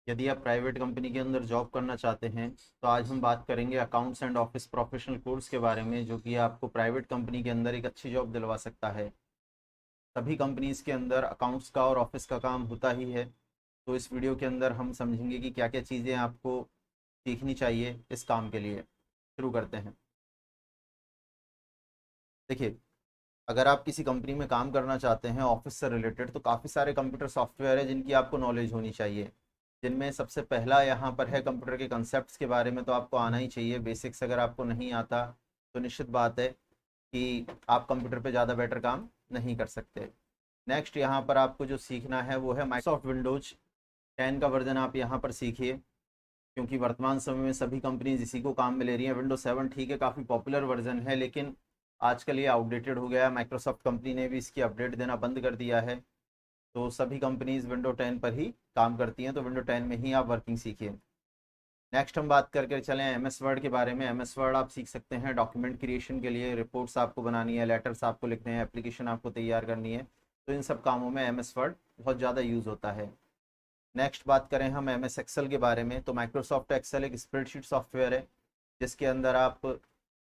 यदि आप private company के अंदर जॉब करना चाहते हैं तो आज हम बात करेंगे accounts and office professional course के बारे में, जो कि आपको प्राइवेट कंपनी के अंदर एक अच्छी जॉब दिलवा सकता है। सभी कंपनीज के अंदर अकाउंट्स का और ऑफिस का काम होता ही है। तो इस वीडियो के अंदर हम समझेंगे कि क्या क्या चीज़ें आपको सीखनी चाहिए इस काम के लिए। शुरू करते हैं। देखिए, अगर आप किसी कंपनी में काम करना चाहते हैं ऑफिस से रिलेटेड, तो काफ़ी सारे कंप्यूटर सॉफ्टवेयर है जिनकी आपको नॉलेज होनी चाहिए। जिनमें सबसे पहला यहाँ पर है कंप्यूटर के कंसेप्ट्स के बारे में, तो आपको आना ही चाहिए। बेसिक्स अगर आपको नहीं आता तो निश्चित बात है कि आप कंप्यूटर पे ज़्यादा बेटर काम नहीं कर सकते। नेक्स्ट यहाँ पर आपको जो सीखना है वो है माइक्रोसॉफ्ट विंडोज 10 का वर्जन। आप यहाँ पर सीखिए, क्योंकि वर्तमान समय में सभी कंपनीज इसी को काम में ले रही हैं। विंडोज 7 ठीक है, काफ़ी पॉपुलर वर्जन है, लेकिन आजकल ये आउटडेटेड हो गया है। माइक्रोसॉफ्ट कंपनी ने भी इसकी अपडेट देना बंद कर दिया है। तो सभी कंपनीज विंडो 10 पर ही काम करती हैं, तो विंडो 10 में ही आप वर्किंग सीखिए। नेक्स्ट हम बात करके चलें एम एस वर्ड के बारे में। एम एस वर्ड आप सीख सकते हैं डॉक्यूमेंट क्रिएशन के लिए। रिपोर्ट्स आपको बनानी है, लेटर्स आपको लिखने हैं, एप्लीकेशन आपको तैयार करनी है, तो इन सब कामों में एम एस वर्ड बहुत ज़्यादा यूज़ होता है। नेक्स्ट बात करें हम एम एस एक्सेल के बारे में, तो माइक्रोसॉफ्ट एक्सेल एक स्प्रेडशीट सॉफ्टवेयर है जिसके अंदर आप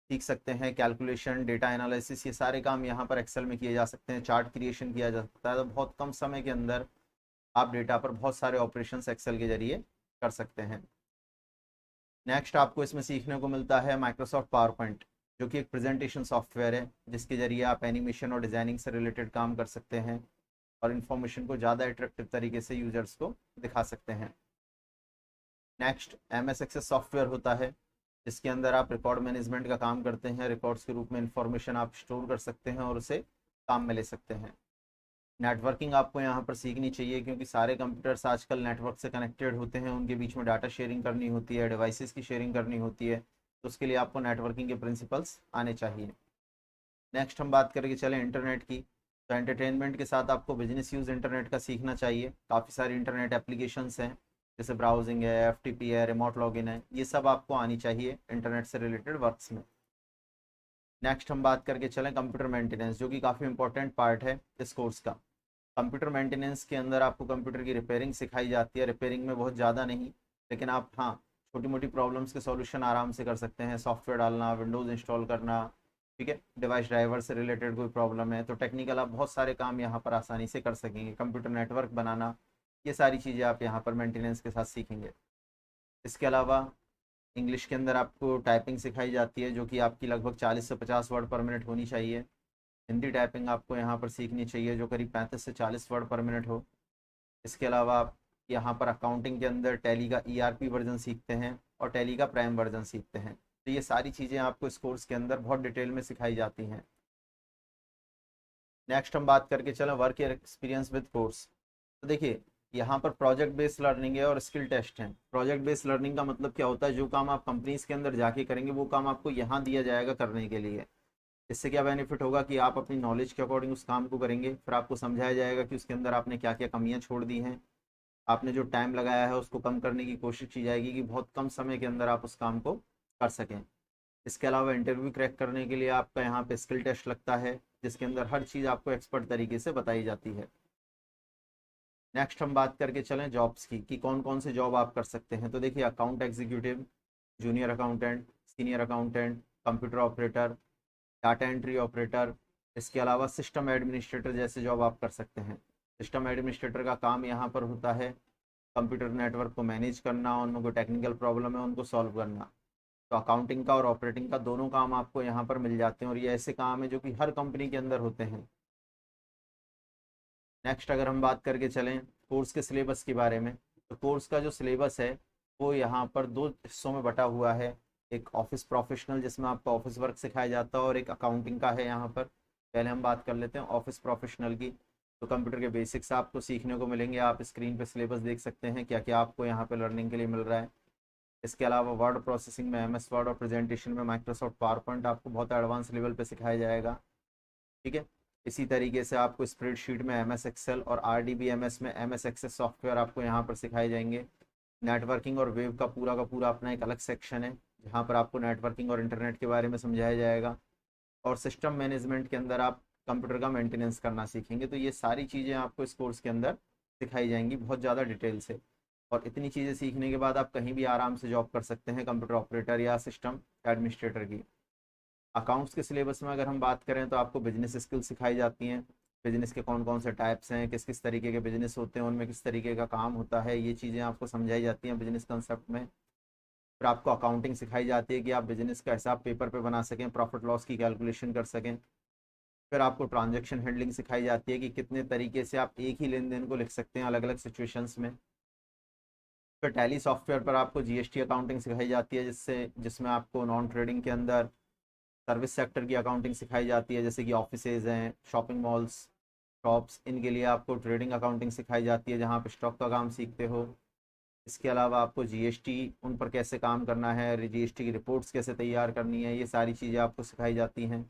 सीख सकते हैं कैलकुलेशन, डेटा एनालिसिस, ये सारे काम यहाँ पर एक्सेल में किए जा सकते हैं। चार्ट क्रिएशन किया जा सकता है, तो बहुत कम समय के अंदर आप डेटा पर बहुत सारे ऑपरेशंस एक्सेल के जरिए कर सकते हैं। नेक्स्ट आपको इसमें सीखने को मिलता है माइक्रोसॉफ्ट पावर पॉइंट, जो कि एक प्रेजेंटेशन सॉफ्टवेयर है जिसके जरिए आप एनिमेशन और डिज़ाइनिंग से रिलेटेड काम कर सकते हैं और इन्फॉर्मेशन को ज़्यादा अट्रैक्टिव तरीके से यूजर्स को दिखा सकते हैं। नेक्स्ट एम एस एक्सेस सॉफ्टवेयर होता है जिसके अंदर आप रिकॉर्ड मैनेजमेंट का काम करते हैं। रिकॉर्ड्स के रूप में इंफॉर्मेशन आप स्टोर कर सकते हैं और उसे काम में ले सकते हैं। नेटवर्किंग आपको यहाँ पर सीखनी चाहिए, क्योंकि सारे कंप्यूटर्स आजकल नेटवर्क से कनेक्टेड होते हैं। उनके बीच में डाटा शेयरिंग करनी होती है, डिवाइसेस की शेयरिंग करनी होती है, तो उसके लिए आपको नेटवर्किंग के प्रिंसिपल्स आने चाहिए। नेक्स्ट हम बात करके चलें इंटरनेट की, तो एंटरटेनमेंट के साथ आपको बिजनेस यूज़ इंटरनेट का सीखना चाहिए। काफ़ी सारी इंटरनेट एप्लीकेशंस हैं, जैसे ब्राउजिंग है, एफटीपी है, रिमोट लॉगिन है, ये सब आपको आनी चाहिए इंटरनेट से रिलेटेड वर्क्स में। नेक्स्ट हम बात करके चलें कंप्यूटर मेंटेनेंस, जो कि काफ़ी इंपॉर्टेंट पार्ट है इस कोर्स का। कंप्यूटर मेंटेनेंस के अंदर आपको कंप्यूटर की रिपेयरिंग सिखाई जाती है। रिपेयरिंग में बहुत ज़्यादा नहीं, लेकिन आप हाँ, छोटी मोटी प्रॉब्लम्स के सॉल्यूशन आराम से कर सकते हैं। सॉफ्टवेयर डालना, विंडोज़ इंस्टॉल करना, ठीक है, डिवाइस ड्राइवर से रिलेटेड कोई प्रॉब्लम है तो टेक्निकल आप बहुत सारे काम यहाँ पर आसानी से कर सकेंगे। कंप्यूटर नेटवर्क बनाना, ये सारी चीज़ें आप यहाँ पर मेंटेनेंस के साथ सीखेंगे। इसके अलावा इंग्लिश के अंदर आपको टाइपिंग सिखाई जाती है, जो कि आपकी लगभग 40 से 50 वर्ड पर मिनट होनी चाहिए। हिंदी टाइपिंग आपको यहाँ पर सीखनी चाहिए, जो करीब 35 से 40 वर्ड पर मिनट हो। इसके अलावा आप यहाँ पर अकाउंटिंग के अंदर टैली का ईआरपी वर्जन सीखते हैं और टैली का प्राइम वर्जन सीखते हैं। तो ये सारी चीज़ें आपको इस कोर्स के अंदर बहुत डिटेल में सिखाई जाती हैं। नेक्स्ट हम बात करके चलें वर्क एक्सपीरियंस विद कोर्स। तो देखिए, यहाँ पर प्रोजेक्ट बेस्ड लर्निंग है और स्किल टेस्ट है। प्रोजेक्ट बेस्ड लर्निंग का मतलब क्या होता है, जो काम आप कंपनीज के अंदर जाके करेंगे वो काम आपको यहाँ दिया जाएगा करने के लिए। इससे क्या बेनिफिट होगा कि आप अपनी नॉलेज के अकॉर्डिंग उस काम को करेंगे, फिर आपको समझाया जाएगा कि उसके अंदर आपने क्या क्या कमियां छोड़ दी हैं। आपने जो टाइम लगाया है उसको कम करने की कोशिश की जाएगी कि बहुत कम समय के अंदर आप उस काम को कर सकें। इसके अलावा इंटरव्यू क्रैक करने के लिए आपका यहाँ पे स्किल टेस्ट लगता है, जिसके अंदर हर चीज़ आपको एक्सपर्ट तरीके से बताई जाती है। नेक्स्ट हम बात करके चलें जॉब्स की, कि कौन कौन से जॉब आप कर सकते हैं। तो देखिए, account executive, junior accountant, senior accountant, computer operator, data entry operator, इसके अलावा सिस्टम एडमिनिस्ट्रेटर जैसे जॉब आप कर सकते हैं। सिस्टम एडमिनिस्ट्रेटर का काम यहाँ पर होता है कंप्यूटर नेटवर्क को मैनेज करना, उनमें कोई टेक्निकल प्रॉब्लम है उनको सॉल्व करना। तो अकाउंटिंग का और ऑपरेटिंग का दोनों काम आपको यहाँ पर मिल जाते हैं, और ये ऐसे काम है जो कि हर कंपनी के अंदर होते हैं। नेक्स्ट अगर हम बात करके चलें कोर्स के सिलेबस के बारे में, तो कोर्स का जो सिलेबस है वो यहाँ पर दो हिस्सों में बटा हुआ है। एक ऑफिस प्रोफेशनल, जिसमें आपको ऑफिस वर्क सिखाया जाता है, और एक अकाउंटिंग का है यहाँ पर। पहले हम बात कर लेते हैं ऑफिस प्रोफेशनल की। तो कंप्यूटर के बेसिक्स आपको सीखने को मिलेंगे। आप स्क्रीन पे सिलेबस देख सकते हैं क्या क्या आपको यहाँ पे लर्निंग के लिए मिल रहा है। इसके अलावा वर्ड प्रोसेसिंग में एम एस वर्ड और प्रेजेंटेशन में माइक्रोसॉफ्ट पावर पॉइंट आपको बहुत एडवांस लेवल पे सिखाया जाएगा, ठीक है। इसी तरीके से आपको स्प्रेडशीट में एम एस एक्सेल और R D B M S में एम एस एक्सेस सॉफ्टवेयर आपको यहाँ पर सिखाए जाएंगे। नेटवर्किंग और वेब का पूरा अपना एक अलग सेक्शन है, जहाँ पर आपको नेटवर्किंग और इंटरनेट के बारे में समझाया जाएगा। और सिस्टम मैनेजमेंट के अंदर आप कंप्यूटर का मेंटेनेंस करना सीखेंगे। तो ये सारी चीज़ें आपको इस कोर्स के अंदर सिखाई जाएंगी बहुत ज़्यादा डिटेल से। और इतनी चीज़ें सीखने के बाद आप कहीं भी आराम से जॉब कर सकते हैं, कंप्यूटर ऑपरेटर या सिस्टम एडमिनिस्ट्रेटर की। अकाउंट्स के सिलेबस में अगर हम बात करें तो आपको बिजनेस स्किल सिखाई जाती हैं, बिजनेस के कौन कौन से टाइप्स हैं, किस किस तरीके के बिजनेस होते हैं, उनमें किस तरीके का काम होता है, ये चीज़ें आपको समझाई जाती हैं बिजनेस कंसेप्ट में। फिर आपको अकाउंटिंग सिखाई जाती है कि आप बिजनेस का हिसाब पेपर पे बना सकें, प्रॉफिट लॉस की कैलकुलेशन कर सकें। फिर आपको ट्रांजैक्शन हैंडलिंग सिखाई जाती है कि कितने तरीके से आप एक ही लेन देन को लिख सकते हैं अलग अलग सिचुएशंस में। फिर टैली सॉफ्टवेयर पर आपको जीएसटी अकाउंटिंग सिखाई जाती है, जिसमें आपको नॉन ट्रेडिंग के अंदर सर्विस सेक्टर की अकाउंटिंग सिखाई जाती है, जैसे कि ऑफिसेज हैं, शॉपिंग मॉल्स, शॉप्स, इनके लिए आपको ट्रेडिंग अकाउंटिंग सिखाई जाती है जहाँ आप स्टॉक का काम सीखते हो। इसके अलावा आपको जीएसटी उन पर कैसे काम करना है, जीएसटी की रिपोर्ट्स कैसे तैयार करनी है, ये सारी चीज़ें आपको सिखाई जाती हैं।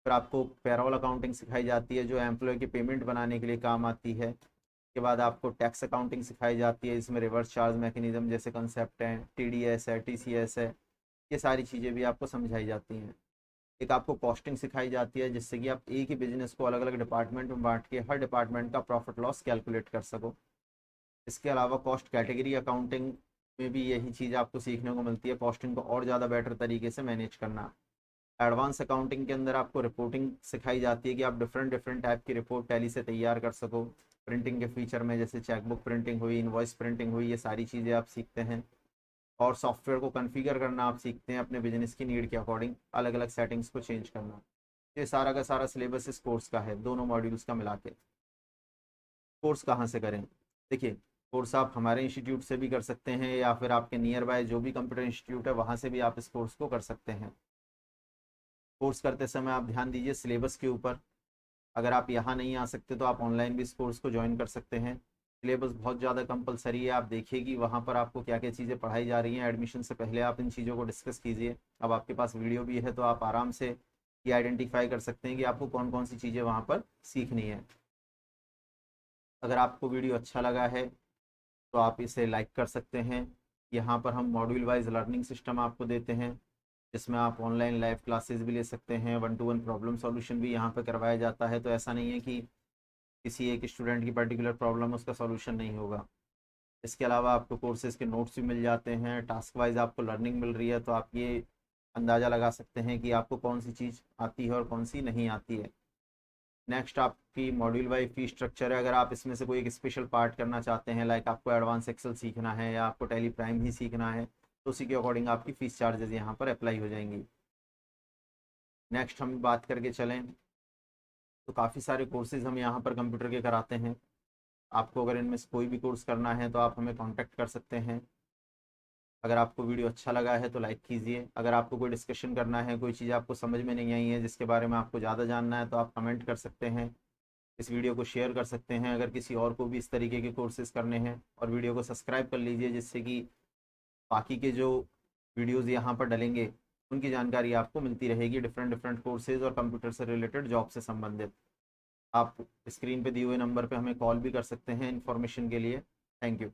फिर आपको पेरोल अकाउंटिंग सिखाई जाती है जो एम्प्लॉय की पेमेंट बनाने के लिए काम आती है। उसके बाद आपको टैक्स अकाउंटिंग सिखाई जाती है, इसमें रिवर्स चार्ज मैकेनिज्म जैसे कंसेप्ट हैं, टीडीएस है, टीसीएस है, ये सारी चीज़ें भी आपको समझाई जाती हैं। एक आपको कॉस्टिंग सिखाई जाती है जिससे कि आप एक ही बिजनेस को अलग अलग डिपार्टमेंट में बांट के हर डिपार्टमेंट का प्रॉफिट लॉस कैलकुलेट कर सको। इसके अलावा कॉस्ट कैटेगरी अकाउंटिंग में भी यही चीज़ आपको सीखने को मिलती है, कॉस्टिंग को और ज़्यादा बेटर तरीके से मैनेज करना। एडवांस अकाउंटिंग के अंदर आपको रिपोर्टिंग सिखाई जाती है कि आप डिफरेंट डिफरेंट टाइप की रिपोर्ट टैली से तैयार कर सको। प्रिंटिंग के फीचर में जैसे चेकबुक प्रिंटिंग हुई, इनवॉइस प्रिंटिंग हुई, ये सारी चीज़ें आप सीखते हैं। और सॉफ्टवेयर को कॉन्फ़िगर करना आप सीखते हैं अपने बिजनेस की नीड के अकॉर्डिंग, अलग अलग सेटिंग्स को चेंज करना। ये सारा का सारा सिलेबस इस कोर्स का है, दोनों मॉड्यूल्स का मिला के। कोर्स कहाँ से करें? देखिए, कोर्स आप हमारे इंस्टीट्यूट से भी कर सकते हैं या फिर आपके नियर बाय जो भी कंप्यूटर इंस्टीट्यूट है वहाँ से भी आप इस कोर्स को कर सकते हैं। कोर्स करते समय आप ध्यान दीजिए सिलेबस के ऊपर। अगर आप यहाँ नहीं आ सकते तो आप ऑनलाइन भी इस कोर्स को ज्वाइन कर सकते हैं। सिलेबस बहुत ज़्यादा कंपलसरी है, आप देखिए कि वहाँ पर आपको क्या क्या चीज़ें पढ़ाई जा रही हैं। एडमिशन से पहले आप इन चीज़ों को डिस्कस कीजिए। अब आपके पास वीडियो भी है तो आप आराम से ये आइडेंटिफाई कर सकते हैं कि आपको कौन कौन सी चीज़ें वहाँ पर सीखनी है। अगर आपको वीडियो अच्छा लगा है तो आप इसे लाइक कर सकते हैं। यहाँ पर हम मॉड्यूल वाइज लर्निंग सिस्टम आपको देते हैं जिसमें आप ऑनलाइन लाइव क्लासेस भी ले सकते हैं, 1-to-1 प्रॉब्लम सॉल्यूशन भी यहाँ पर करवाया जाता है। तो ऐसा नहीं है कि किसी एक स्टूडेंट की पर्टिकुलर प्रॉब्लम उसका सॉल्यूशन नहीं होगा। इसके अलावा आपको कोर्सेज के नोट्स भी मिल जाते हैं, टास्क वाइज आपको लर्निंग मिल रही है, तो आप ये अंदाज़ा लगा सकते हैं कि आपको कौन सी चीज़ आती है और कौन सी नहीं आती है। नेक्स्ट आपकी मॉड्यूल वाइज फी स्ट्रक्चर है। अगर आप इसमें से कोई एक स्पेशल पार्ट करना चाहते हैं, लाइक आपको एडवांस एक्सेल सीखना है या आपको टैली प्राइम ही सीखना है, तो उसी के अकॉर्डिंग आपकी फ़ीस चार्जेस यहाँ पर अप्लाई हो जाएंगी। नेक्स्ट हम बात करके चलें तो काफ़ी सारे कोर्सेज हम यहाँ पर कंप्यूटर के कराते हैं। आपको अगर इनमें से कोई भी कोर्स करना है तो आप हमें कांटेक्ट कर सकते हैं। अगर आपको वीडियो अच्छा लगा है तो लाइक कीजिए। अगर आपको कोई डिस्कशन करना है, कोई चीज़ आपको समझ में नहीं आई है जिसके बारे में आपको ज़्यादा जानना है, तो आप कमेंट कर सकते हैं। इस वीडियो को शेयर कर सकते हैं अगर किसी और को भी इस तरीके के कोर्सेज करने हैं, और वीडियो को सब्सक्राइब कर लीजिए जिससे कि बाकी के जो वीडियोज़ यहाँ पर डलेंगे उनकी जानकारी आपको मिलती रहेगी, डिफरेंट डिफरेंट कोर्सेज और कंप्यूटर से रिलेटेड जॉब से संबंधित। आप स्क्रीन पे दिए हुए नंबर पे हमें कॉल भी कर सकते हैं इन्फॉर्मेशन के लिए। Thank you.